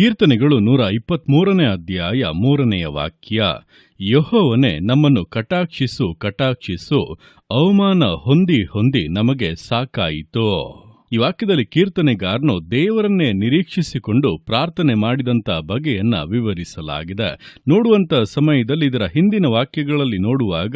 ಕೀರ್ತನೆಗಳು 123ನೇ ಅಧ್ಯಾಯ 3ನೆಯ ವಾಕ್ಯ. ಯೆಹೋವನೇ, ನಮ್ಮನ್ನು ಕಟಾಕ್ಷಿಸು ಕಟಾಕ್ಷಿಸು, ಅವಮಾನ ಹೊಂದಿ ಹೊಂದಿ ನಮಗೆ ಸಾಕಾಯಿತು. ಈ ವಾಕ್ಯದಲ್ಲಿ ಕೀರ್ತನೆಗಾರನು ದೇವರನ್ನೇ ನಿರೀಕ್ಷಿಸಿಕೊಂಡು ಪ್ರಾರ್ಥನೆ ಮಾಡಿದಂಥ ಬಗೆಯನ್ನ ವಿವರಿಸಲಾಗಿದೆ. ನೋಡುವಂಥ ಸಮಯದಲ್ಲಿ ಇದರ ಹಿಂದಿನ ವಾಕ್ಯಗಳಲ್ಲಿ ನೋಡುವಾಗ,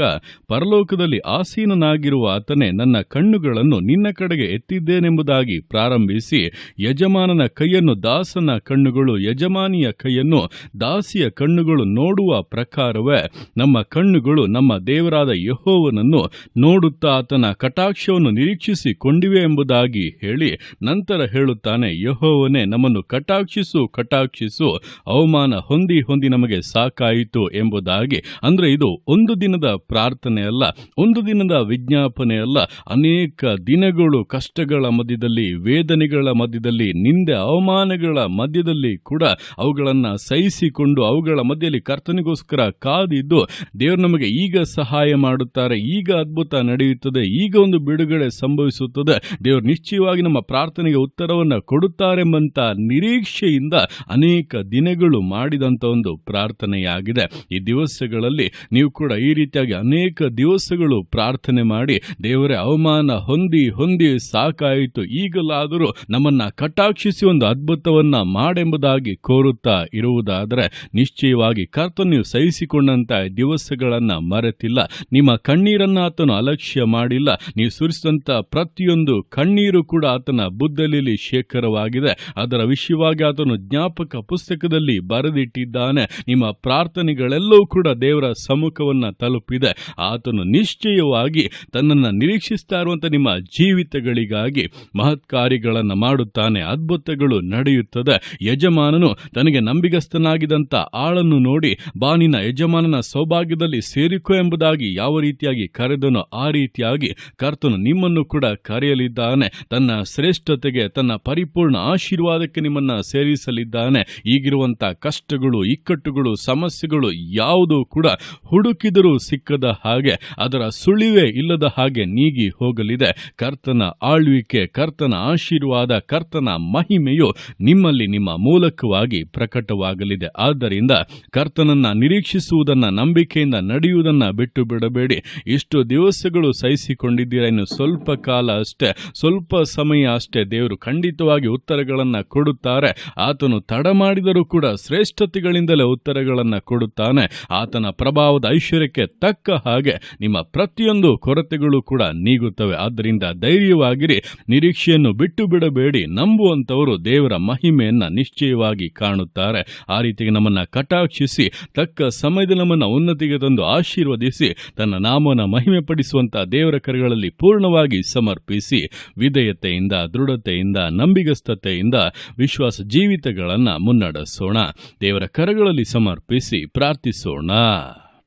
ಪರಲೋಕದಲ್ಲಿ ಆಸೀನನಾಗಿರುವ ಆತನೇ ನನ್ನ ಕಣ್ಣುಗಳನ್ನು ನಿನ್ನ ಕಡೆಗೆ ಎತ್ತಿದ್ದೇನೆಂಬುದಾಗಿ ಪ್ರಾರಂಭಿಸಿ, ಯಜಮಾನನ ಕೈಯನ್ನು ದಾಸನ ಕಣ್ಣುಗಳು, ಯಜಮಾನಿಯ ಕೈಯನ್ನು ದಾಸಿಯ ಕಣ್ಣುಗಳು ನೋಡುವ ಪ್ರಕಾರವೇ ನಮ್ಮ ಕಣ್ಣುಗಳು ನಮ್ಮ ದೇವರಾದ ಯೆಹೋವನನ್ನು ನೋಡುತ್ತಾ ಆತನ ಕಟಾಕ್ಷವನ್ನು ನಿರೀಕ್ಷಿಸಿಕೊಂಡಿವೆ ಎಂಬುದಾಗಿ ಹೇಳಿ ನಂತರ ಹೇಳುತ್ತಾನೆ, ಯೆಹೋವನೇ, ನಮ್ಮನ್ನು ಕಟಾಕ್ಷಿಸು ಕಟಾಕ್ಷಿಸು, ಅವಮಾನ ಹೊಂದಿ ಹೊಂದಿ ನಮಗೆ ಸಾಕಾಯಿತು ಎಂಬುದಾಗಿ. ಅಂದ್ರೆ ಇದು ಒಂದು ದಿನದ ಪ್ರಾರ್ಥನೆ ಅಲ್ಲ, ಒಂದು ದಿನದ ವಿಜ್ಞಾಪನೆ ಅಲ್ಲ. ಅನೇಕ ದಿನಗಳು ಕಷ್ಟಗಳ ಮಧ್ಯದಲ್ಲಿ, ವೇದನೆಗಳ ಮಧ್ಯದಲ್ಲಿ, ನಿಂದೆ ಅವಮಾನಗಳ ಮಧ್ಯದಲ್ಲಿ ಕೂಡ ಅವುಗಳನ್ನು ಸಹಿಸಿಕೊಂಡು ಅವುಗಳ ಮಧ್ಯದಲ್ಲಿ ಕರ್ತನಿಗೋಸ್ಕರ ಕಾದಿದ್ದು, ದೇವರು ನಮಗೆ ಈಗ ಸಹಾಯ ಮಾಡುತ್ತಾರೆ, ಈಗ ಅದ್ಭುತ ನಡೆಯುತ್ತದೆ, ಈಗ ಒಂದು ಬಿಡುಗಡೆ ಸಂಭವಿಸುತ್ತದೆ, ದೇವರು ನಿಶ್ಚಯವಾಗಿ ನಮ್ಮ ಪ್ರಾರ್ಥನೆಗೆ ಉತ್ತರವನ್ನು ಕೊಡುತ್ತಾರೆಂಬಂತ ನಿರೀಕ್ಷೆಯಿಂದ ಅನೇಕ ದಿನಗಳು ಮಾಡಿದಂತ ಒಂದು ಪ್ರಾರ್ಥನೆಯಾಗಿದೆ. ಈ ದಿವಸಗಳಲ್ಲಿ ನೀವು ಕೂಡ ಈ ರೀತಿಯಾಗಿ ಅನೇಕ ದಿವಸಗಳು ಪ್ರಾರ್ಥನೆ ಮಾಡಿ, ದೇವರೇ, ಅವಮಾನ ಹೊಂದಿ ಹೊಂದಿ ಸಾಕಾಯಿತು, ಈಗಲಾದರೂ ನಮ್ಮನ್ನ ಕಟಾಕ್ಷಿಸಿ ಒಂದು ಅದ್ಭುತವನ್ನ ಮಾಡೆಂಬುದಾಗಿ ಕೋರುತ್ತಾ ಇರುವುದಾದರೆ ನಿಶ್ಚಯವಾಗಿ ಕರ್ತನು ನೀವು ಸಹಿಸಿಕೊಂಡಂತ ದಿವಸಗಳನ್ನ ಮರೆತಿಲ್ಲ. ನಿಮ್ಮ ಕಣ್ಣೀರನ್ನ ಆತನು ಅಲಕ್ಷ್ಯ ಮಾಡಿಲ್ಲ. ನೀವು ಸುರಿಸಿದಂತ ಪ್ರತಿಯೊಂದು ಕಣ್ಣೀರು ಕೂಡ ಆತನ ಬುದ್ಧಲಿಯಲ್ಲಿ ಶೇಖರವಾಗಿದೆ. ಅದರ ವಿಷಯವಾಗಿ ಆತನು ಜ್ಞಾಪಕ ಪುಸ್ತಕದಲ್ಲಿ ಬರೆದಿಟ್ಟಿದ್ದಾನೆ. ನಿಮ್ಮ ಪ್ರಾರ್ಥನೆಗಳೆಲ್ಲವೂ ಕೂಡ ದೇವರ ಸಮ್ಮುಖವನ್ನ ತಲುಪಿದೆ. ಆತನು ನಿಶ್ಚಯವಾಗಿ ತನ್ನನ್ನು ನಿರೀಕ್ಷಿಸ್ತಾ ಇರುವಂತ ನಿಮ್ಮ ಜೀವಿತಗಳಿಗಾಗಿ ಮಹತ್ ಕಾರ್ಯಗಳನ್ನು ಮಾಡುತ್ತಾನೆ. ಅದ್ಭುತಗಳು ನಡೆಯುತ್ತದೆ. ಯಜಮಾನನು ತನಗೆ ನಂಬಿಗಸ್ತನಾಗಿದ್ದಂತ ಆಳನ್ನು ನೋಡಿ, ಬಾ ನಿನ್ನ ಯಜಮಾನನ ಸೌಭಾಗ್ಯದಲ್ಲಿ ಸೇರಿಕೋ ಎಂಬುದಾಗಿ ಯಾವ ರೀತಿಯಾಗಿ ಕರೆದನೋ ಆ ರೀತಿಯಾಗಿ ಕರ್ತನು ನಿಮ್ಮನ್ನು ಕೂಡ ಕರೆಯಲಿದ್ದಾನೆ. ತನ್ನ ಶ್ರೇಷ್ಠತೆಗೆ, ತನ್ನ ಪರಿಪೂರ್ಣ ಆಶೀರ್ವಾದಕ್ಕೆ ನಿಮ್ಮನ್ನ ಸೇರಿಸಲಿದ್ದಾನೆ. ಈಗಿರುವಂತ ಕಷ್ಟಗಳು, ಇಕ್ಕಟ್ಟುಗಳು, ಸಮಸ್ಯೆಗಳು ಯಾವುದೂ ಕೂಡ ಹುಡುಕಿದರೂ ಸಿಕ್ಕದ ಹಾಗೆ, ಅದರ ಸುಳಿವೇ ಇಲ್ಲದ ಹಾಗೆ ನೀಗಿ ಹೋಗಲಿದೆ. ಕರ್ತನ ಆಳ್ವಿಕೆ, ಕರ್ತನ ಆಶೀರ್ವಾದ, ಕರ್ತನ ಮಹಿಮೆಯು ನಿಮ್ಮಲ್ಲಿ ನಿಮ್ಮ ಮೂಲಕವಾಗಿ ಪ್ರಕಟವಾಗಲಿದೆ. ಆದ್ದರಿಂದ ಕರ್ತನನ್ನ ನಿರೀಕ್ಷಿಸುವುದನ್ನ, ನಂಬಿಕೆಯಿಂದ ನಡೆಯುವುದನ್ನ ಬಿಟ್ಟು ಬಿಡಬೇಡಿ. ಇಷ್ಟು ದಿವಸಗಳು ಸಹಿಸಿಕೊಂಡಿದ್ದೀರಾ, ಇನ್ನು ಸ್ವಲ್ಪ ಕಾಲ ಅಷ್ಟೇ, ಸ್ವಲ್ಪ ಸಮಯ ಅಷ್ಟೇ. ದೇವರು ಖಂಡಿತವಾಗಿ ಉತ್ತರಗಳನ್ನು ಕೊಡುತ್ತಾರೆ. ಆತನು ತಡ ಮಾಡಿದರೂ ಕೂಡ ಶ್ರೇಷ್ಠತೆಗಳಿಂದಲೇ ಉತ್ತರಗಳನ್ನು ಕೊಡುತ್ತಾನೆ. ಆತನ ಪ್ರಭಾವದ ಐಶ್ವರ್ಯಕ್ಕೆ ತಕ್ಕ ಹಾಗೆ ನಿಮ್ಮ ಪ್ರತಿಯೊಂದು ಕೊರತೆಗಳು ಕೂಡ ನೀಗುತ್ತವೆ. ಆದ್ದರಿಂದ ಧೈರ್ಯವಾಗಿರಿ, ನಿರೀಕ್ಷೆಯನ್ನು ಬಿಟ್ಟು ಬಿಡಬೇಡಿ. ನಂಬುವಂತವರು ದೇವರ ಮಹಿಮೆಯನ್ನ ನಿಶ್ಚಯವಾಗಿ ಕಾಣುತ್ತಾರೆ. ಆ ರೀತಿಗೆ ನಮ್ಮನ್ನ ಕಟಾಕ್ಷಿಸಿ ತಕ್ಕ ಸಮಯದಲ್ಲಿ ನಮ್ಮನ್ನ ಉನ್ನತಿಗೆ ತಂದು ಆಶೀರ್ವದಿಸಿ ತನ್ನ ನಾಮನ ಮಹಿಮೆ ಪಡಿಸುವಂತ ದೇವರ ಕರಗಳಲ್ಲಿ ಪೂರ್ಣವಾಗಿ ಸಮರ್ಪಿಸಿ ವಿಧೇಯತೆಯಿಂದ, ದೃಢತೆಯಿಂದ, ನಂಬಿಗಸ್ತತೆಯಿಂದ ವಿಶ್ವಾಸ ಜೀವಿತಗಳನ್ನು ಮುನ್ನಡೆಸೋಣ. ದೇವರ ಕರಗಳಲ್ಲಿ ಸಮರ್ಪಿಸಿ ಪ್ರಾರ್ಥಿಸೋಣ.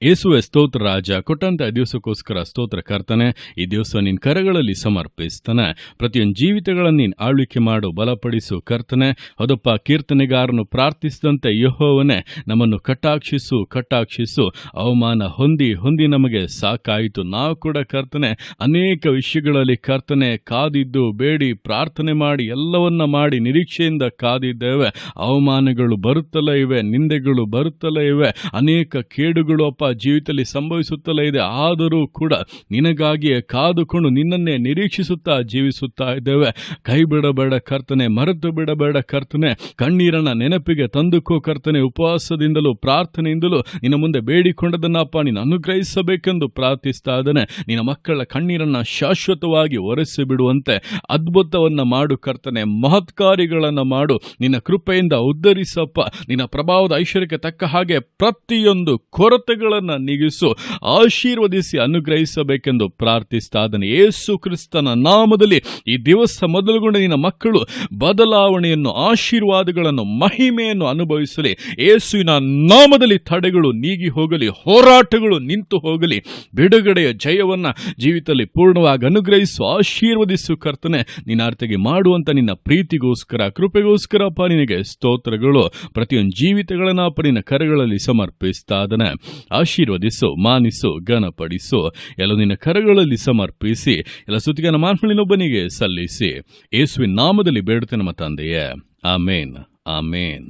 ಯೇಸುವೆ ಸ್ತೋತ್ರ ರಾಜ, ಕೊಟ್ಟಂತ ದಿವಸಕ್ಕೋಸ್ಕರ ಸ್ತೋತ್ರ ಕರ್ತನೆ. ಈ ದಿವಸ ನಿನ್ನ ಕರಗಳಲ್ಲಿ ಸಮರ್ಪಿಸ್ತಾನೆ. ಪ್ರತಿಯೊಂದು ಜೀವಿತಗಳನ್ನು ನೀನು ಆಳ್ವಿಕೆ ಮಾಡು, ಬಲಪಡಿಸು ಕರ್ತನೆ. ಹೌದಪ್ಪ, ಕೀರ್ತನೆಗಾರನು ಪ್ರಾರ್ಥಿಸಿದಂತೆ ಯೆಹೋವನೇ, ನಮ್ಮನ್ನು ಕಟಾಕ್ಷಿಸು ಕಟಾಕ್ಷಿಸು, ಅವಮಾನ ಹೊಂದಿ ಹೊಂದಿ ನಮಗೆ ಸಾಕಾಯಿತು. ನಾವು ಕೂಡ ಕರ್ತನೆ ಅನೇಕ ವಿಷಯಗಳಲ್ಲಿ ಕರ್ತನೆ ಕಾದಿದ್ದು, ಬೇಡಿ, ಪ್ರಾರ್ಥನೆ ಮಾಡಿ, ಎಲ್ಲವನ್ನ ಮಾಡಿ ನಿರೀಕ್ಷೆಯಿಂದ ಕಾದಿದ್ದೇವೆ. ಅವಮಾನಗಳು ಬರುತ್ತಲೇ ಇವೆ, ನಿಂದೆಗಳು ಬರುತ್ತಲೇ ಇವೆ, ಅನೇಕ ಕೇಡುಗಳು ಅಪ್ಪ ಜೀವಿತದಲ್ಲಿ ಸಂಭವಿಸುತ್ತಲೇ ಇದೆ. ಆದರೂ ಕೂಡ ನಿನಗಾಗಿಯೇ ಕಾದುಕೊಂಡು ನಿನ್ನನ್ನೇ ನಿರೀಕ್ಷಿಸುತ್ತಾ ಜೀವಿಸುತ್ತಾ ಇದ್ದೇವೆ. ಕೈ ಬಿಡಬೇಡ ಕರ್ತನೆ, ಮರೆತು ಬಿಡಬೇಡ ಕರ್ತನೆ. ಕಣ್ಣೀರನ್ನ ನೆನಪಿಗೆ ತಂದುಕೋ ಕರ್ತನೆ. ಉಪವಾಸದಿಂದಲೂ ಪ್ರಾರ್ಥನೆಯಿಂದಲೂ ನಿನ್ನ ಮುಂದೆ ಬೇಡಿಕೊಂಡದನ್ನಪ್ಪ ನೀನು ಅನುಗ್ರಹಿಸಬೇಕೆಂದು ಪ್ರಾರ್ಥಿಸ್ತಾ ಇದ್ದೇನೆ. ನಿನ್ನ ಮಕ್ಕಳ ಕಣ್ಣೀರನ್ನ ಶಾಶ್ವತವಾಗಿ ಒರೆಸಿ ಬಿಡುವಂತೆ ಅದ್ಭುತವನ್ನ ಮಾಡು ಕರ್ತನೆ. ಮಹತ್ ಕಾರ್ಯಗಳನ್ನು ಮಾಡು. ನಿನ್ನ ಕೃಪೆಯಿಂದ ಉದ್ಧರಿಸಪ್ಪ. ನಿನ್ನ ಪ್ರಭಾವದ ಐಶ್ವರ್ಯಕ್ಕೆ ತಕ್ಕ ಹಾಗೆ ಪ್ರತಿಯೊಂದು ಕೊರತೆಗಳನ್ನು ನೀಗಿಸು, ಆಶೀರ್ವದಿಸಿ ಅನುಗ್ರಹಿಸಬೇಕೆಂದು ಪ್ರಾರ್ಥಿಸ್ತಾ ಇದ್ದಾನೆ. ಯೇಸು ಕ್ರಿಸ್ತನ ನಾಮದಲ್ಲಿ ಈ ದಿವಸ ಮೊದಲುಗೊಂಡ ನಿನ್ನ ಮಕ್ಕಳು ಬದಲಾವಣೆಯನ್ನು, ಆಶೀರ್ವಾದಗಳನ್ನು, ಮಹಿಮೆಯನ್ನು ಅನುಭವಿಸಲಿ. ಯೇಸುವಿನ ನಾಮದಲ್ಲಿ ತಡೆಗಳು ನೀಗಿ ಹೋಗಲಿ, ಹೋರಾಟಗಳು ನಿಂತು ಹೋಗಲಿ. ಬಿಡುಗಡೆಯ ಜಯವನ್ನ ಜೀವಿತದಲ್ಲಿ ಪೂರ್ಣವಾಗಿ ಅನುಗ್ರಹಿಸು, ಆಶೀರ್ವದಿಸು ಕರ್ತನೆ. ನಿನ್ನ ಅರ್ಥಗೆ ಮಾಡುವಂತ ನಿನ್ನ ಪ್ರೀತಿಗೋಸ್ಕರ, ಕೃಪೆಗೋಸ್ಕರ ಅಪ್ಪ ನಿನಗೆ ಸ್ತೋತ್ರಗಳು. ಪ್ರತಿಯೊಂದು ಜೀವಿತಗಳನ್ನ ಅಪ್ಪ ನಿನ್ನ ಕರಗಳಲ್ಲಿ ಸಮರ್ಪಿಸ್ತಾ ಇದ್ದಾನೆ. ಆಶೀರ್ವದಿಸು, ಮಾನಿಸು, ಘನಪಡಿಸು. ಎಲ್ಲ ನಿನ್ನ ಕರಗಳಲ್ಲಿ ಸಮರ್ಪಿಸಿ ಎಲ್ಲ ಸ್ತುತಿಗಾನ ಮಾನ್ಮಳಿನೊಬ್ಬನಿಗೆ ಸಲ್ಲಿಸಿ ಯೇಸುವಿನ ನಾಮದಲ್ಲಿ ಬೇಡುತ್ತೇನೆ ನಮ್ಮ ತಂದೆಯೇ. ಆಮೇನ್, ಆಮೇನ್.